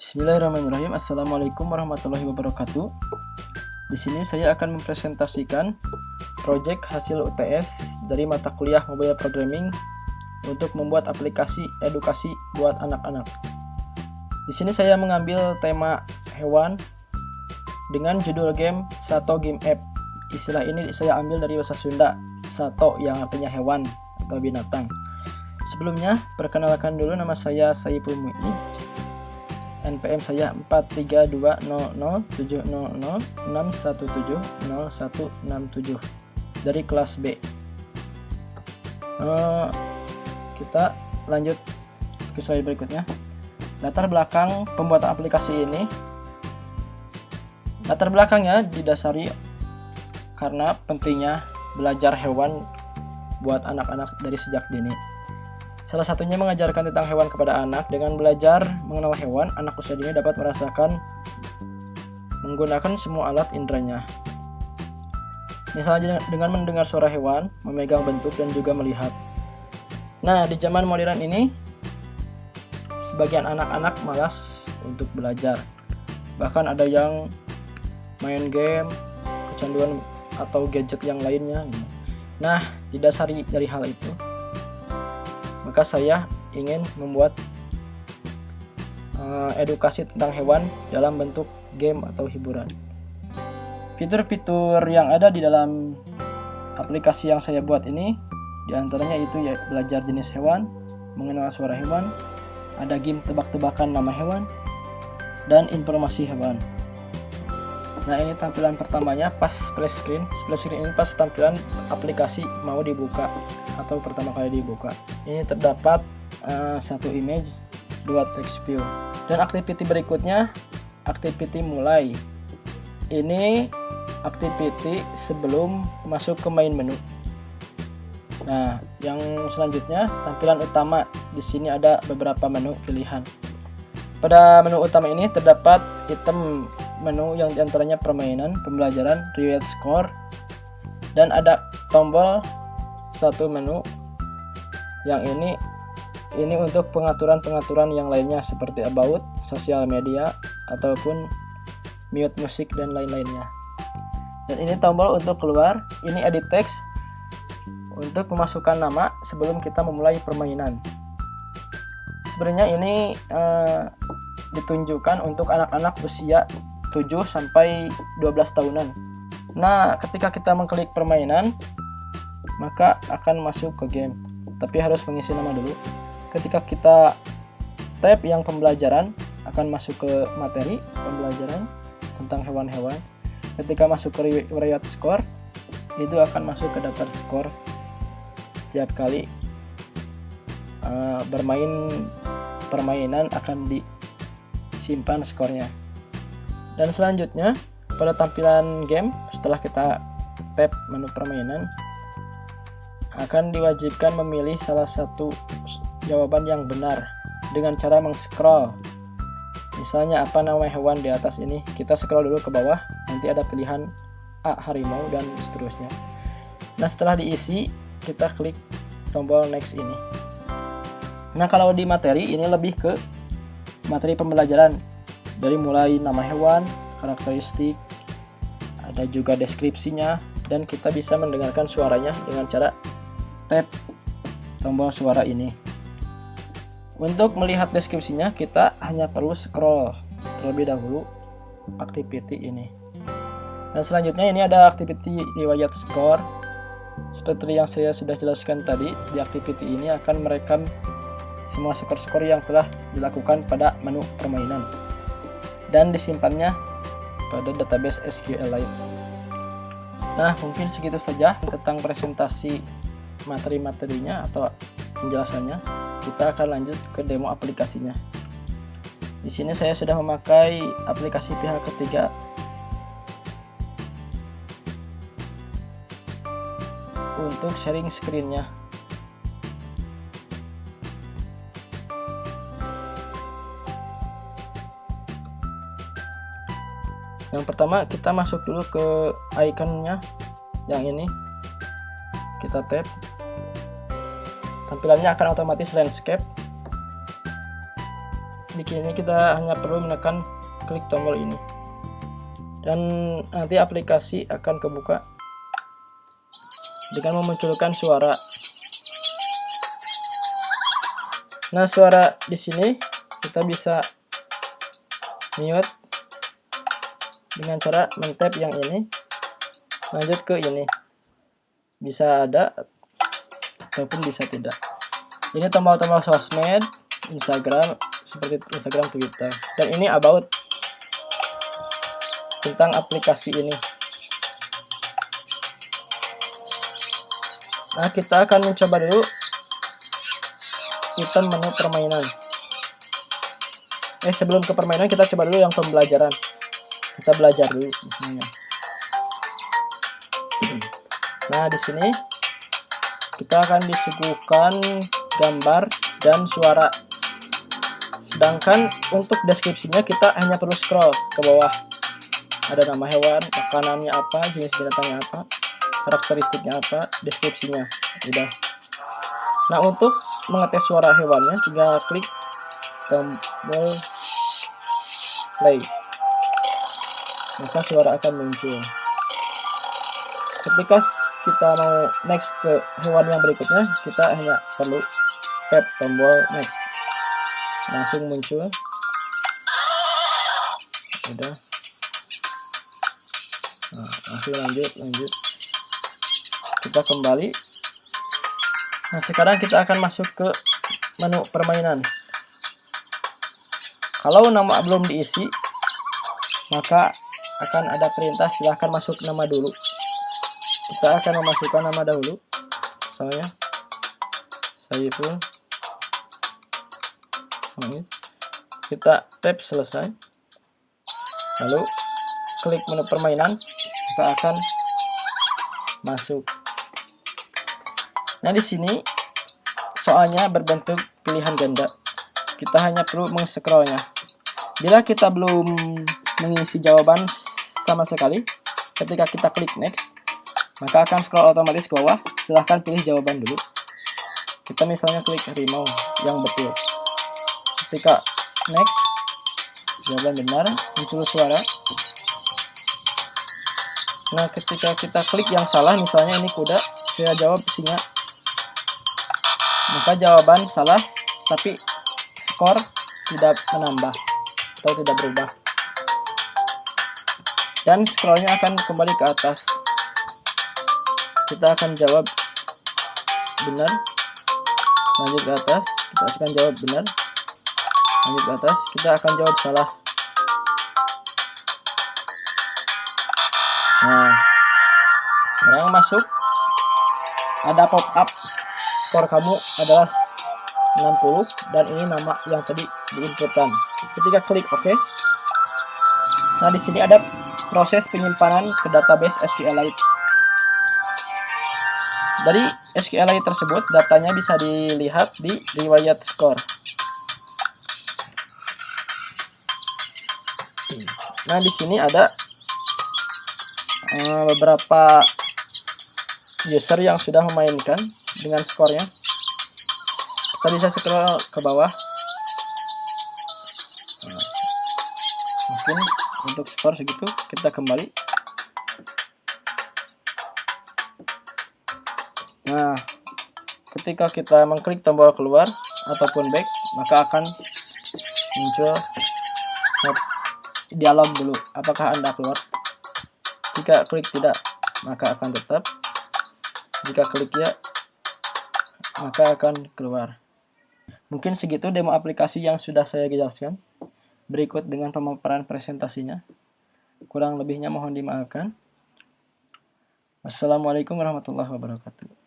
Bismillahirrahmanirrahim. Assalamualaikum warahmatullahi wabarakatuh. Di sini saya akan mempresentasikan proyek hasil UTS dari mata kuliah Mobile Programming untuk membuat aplikasi edukasi buat anak-anak. Di sini saya mengambil tema hewan dengan judul game Sato Game App. Istilah ini saya ambil dari bahasa Sunda, Sato yang artinya hewan atau binatang. Sebelumnya, perkenalkan dulu, nama saya Saiful Mu'id. NPM saya 432007006170167 dari kelas B. Kita lanjut ke slide berikutnya. Latar belakang pembuatan aplikasi ini. Latar belakangnya didasari karena pentingnya belajar hewan buat anak-anak dari sejak dini. Salah satunya mengajarkan tentang hewan kepada anak. Dengan belajar mengenal hewan, anak usia dini dapat merasakan menggunakan semua alat inderanya. Misalnya dengan mendengar suara hewan, memegang bentuk, dan juga melihat. Nah, di zaman modern ini, sebagian anak-anak malas untuk belajar. Bahkan ada yang main game, kecanduan atau gadget yang lainnya. Nah, didasari dari hal itu, maka saya ingin membuat edukasi tentang hewan dalam bentuk game atau hiburan. Fitur-fitur yang ada di dalam aplikasi yang saya buat ini, diantaranya itu ya belajar jenis hewan, mengenal suara hewan, ada game tebak-tebakan nama hewan, dan informasi hewan. Nah, ini tampilan pertamanya pas splash screen. Splash screen ini pas tampilan aplikasi mau dibuka atau pertama kali dibuka. Ini terdapat satu image, dua text view. Dan activity berikutnya, activity mulai. Ini activity sebelum masuk ke main menu. Nah, yang selanjutnya tampilan utama. Di sini ada beberapa menu pilihan. Pada menu utama ini terdapat item menu yang diantaranya permainan, pembelajaran, reward score, dan ada tombol satu menu yang ini untuk pengaturan-pengaturan yang lainnya seperti about, sosial media, ataupun mute musik dan lain-lainnya. Dan ini tombol untuk keluar, ini edit text untuk memasukkan nama sebelum kita memulai permainan. Sebenarnya ini ditunjukkan untuk anak-anak usia 7 sampai 12 tahunan. Nah, ketika kita mengklik permainan, maka akan masuk ke game. Tapi harus mengisi nama dulu. Ketika kita tab yang pembelajaran, akan masuk ke materi pembelajaran tentang hewan-hewan. Ketika masuk ke reward score, itu akan masuk ke daftar skor. Tiap kali bermain permainan akan disimpan skornya. Dan selanjutnya, pada tampilan game, setelah kita tap menu permainan, akan diwajibkan memilih salah satu jawaban yang benar dengan cara meng-scroll. Misalnya apa nama hewan di atas ini, kita scroll dulu ke bawah, nanti ada pilihan A, harimau, dan seterusnya. Nah, setelah diisi, kita klik tombol next ini. Nah, kalau di materi, ini lebih ke materi pembelajaran. Dari mulai nama hewan, karakteristik, ada juga deskripsinya, dan kita bisa mendengarkan suaranya dengan cara tap tombol suara ini. Untuk melihat deskripsinya, kita hanya perlu scroll terlebih dahulu activity ini. Dan selanjutnya ini ada activity riwayat score. Seperti yang saya sudah jelaskan tadi, di activity ini akan merekam semua skor-skor yang telah dilakukan pada menu permainan dan disimpannya pada database SQLite. Nah, mungkin segitu saja tentang presentasi materi-materinya atau penjelasannya. Kita akan lanjut ke demo aplikasinya. Di sini saya sudah memakai aplikasi pihak ketiga untuk sharing screen-nya. Yang pertama, kita masuk dulu ke ikonnya yang ini, kita tap. Tampilannya akan otomatis landscape. di sini kita hanya perlu menekan klik tombol ini, dan nanti aplikasi akan kebuka dengan memunculkan suara. Nah, suara di sini kita bisa mute dengan cara men-tap yang ini, lanjut ke ini. Bisa ada ataupun bisa tidak. Ini tombol-tombol sosmed, Instagram, seperti Instagram, Twitter. Dan ini about tentang aplikasi ini. Nah, kita akan mencoba dulu item menu permainan. Sebelum ke permainan kita coba dulu yang pembelajaran. Kita belajar dulu misalnya. Nah, di sini kita akan disuguhkan gambar dan suara. Sedangkan untuk deskripsinya kita hanya perlu scroll ke bawah. Ada nama hewan, makanannya apa, jenis binatangnya apa, karakteristiknya apa, deskripsinya. Udah. Nah, untuk mengetes suara hewannya tinggal klik tombol play, maka suara akan muncul. Ketika kita mau next ke hewan yang berikutnya, kita hanya perlu tap tombol next, langsung muncul. Udah. Nah, langsung lanjut. Kita kembali. Nah, sekarang kita akan masuk ke menu permainan. Kalau nama belum diisi, maka akan ada perintah silahkan masuk nama dulu. Kita akan memasukkan nama dahulu. Misalnya Saiful. Kita tap selesai. Lalu klik menu permainan, kita akan masuk. Nah, di sini soalnya berbentuk pilihan ganda. Kita hanya perlu meng-scrollnya. Bila kita belum mengisi jawaban sama sekali, ketika kita klik next, maka akan scroll otomatis ke bawah. Silahkan pilih jawaban dulu. Kita misalnya klik harimau yang betul. Ketika next, jawaban benar, muncul suara. Nah, ketika kita klik yang salah, misalnya ini kuda, saya jawab singa, maka jawaban salah, tapi skor tidak menambah atau tidak berubah. Dan scrollnya akan kembali ke atas. Kita akan jawab benar, lanjut ke atas, kita akan jawab benar, lanjut ke atas, kita akan jawab salah. Nah, sekarang masuk, ada pop up, skor kamu adalah 60 dan ini nama yang tadi diinputkan. Ketika klik OK, nah di sini ada proses penyimpanan ke database SQLite. Dari SQLite tersebut datanya bisa dilihat di riwayat skor. Nah, di sini ada beberapa user yang sudah memainkan dengan skornya. Kita bisa scroll ke bawah. Mungkin untuk skor segitu, kita kembali. Nah, ketika kita mengklik tombol keluar ataupun back, maka akan muncul dialog dulu, apakah Anda keluar. Jika klik tidak, maka akan tetap. Jika klik ya, maka akan keluar. Mungkin segitu demo aplikasi yang sudah saya jelaskan. Berikut dengan pemaparan presentasinya. Kurang lebihnya mohon dimaafkan. Wassalamualaikum warahmatullahi wabarakatuh.